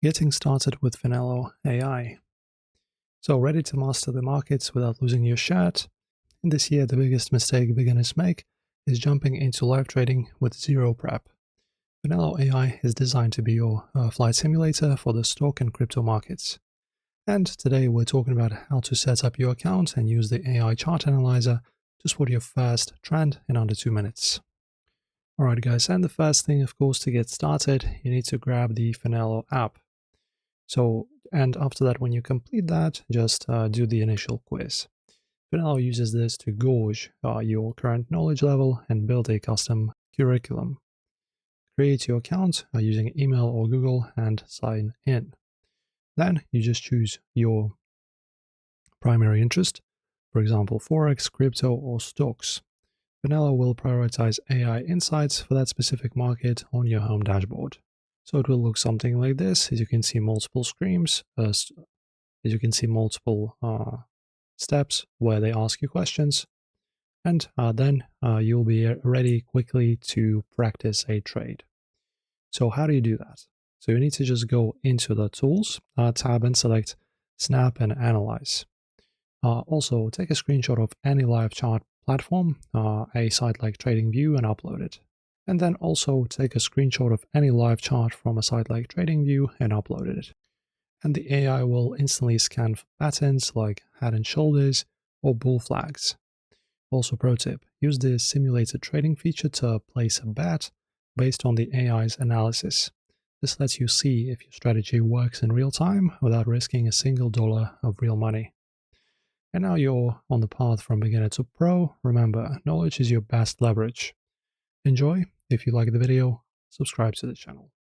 Getting started with Finelo AI. So, ready to master the markets without losing your shirt? In this year, the biggest mistake beginners make is jumping into live trading with zero prep. Finelo AI is designed to be your flight simulator for the stock and crypto markets. And today we're talking about how to set up your account and use the AI chart analyzer to spot your first trend in under 2 minutes. Alright guys, and the first thing of course to get started, you need to grab the Finelo app. And after that, when you complete that, just do the initial quiz. Finelo uses this to gauge your current knowledge level and build a custom curriculum. Create your account using email or Google and sign in. Then you just choose your primary interest, for example, Forex, crypto, or stocks. Finelo will prioritize AI insights for that specific market on your home dashboard. So it will look something like this. As you can see, multiple screens, as you can see, multiple steps where they ask you questions, and then you'll be ready quickly to practice a trade. So how do you do that? So you need to just go into the Tools tab and select Snap and Analyze. Also, take a screenshot of any live chart platform, a site like TradingView, and upload it. And then also take a screenshot of any live chart from a site like TradingView and upload it. And the AI will instantly scan for patterns like head and shoulders or bull flags. Also, pro tip, use the simulated trading feature to place a bet based on the AI's analysis. This lets you see if your strategy works in real time without risking a single dollar of real money. And now you're on the path from beginner to pro. Remember, knowledge is your best leverage. Enjoy. If you like the video, subscribe to the channel.